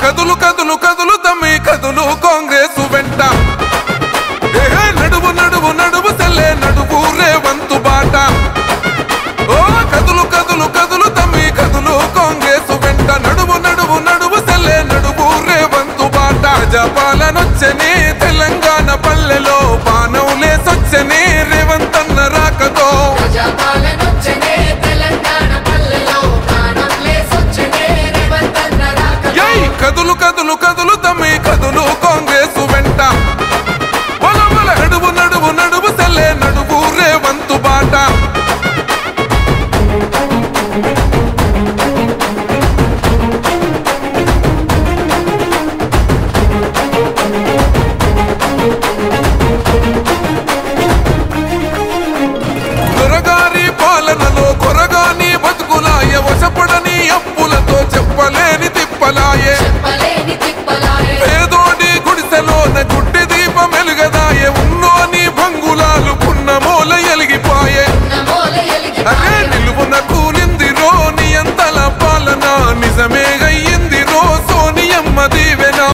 కదులు కదులు కదులు తమ్మి కదులు కాంగ్రెస్ వెంట నడువు నడువు నడువు సెల్లే నడువు రేవంతు బాట ఓ కదులు కదులు కదులు తమ్మి కదులు కాంగ్రెస్ వెంట నడువు నడువు నడువు సెల్లే నడువు రేవంతు బాట ప్రజాపాలనొచ్చని తెలంగాణ పల్లెలో బాణంలేసొచ్చని రేవంతన్న రాకతో కదులు కదులు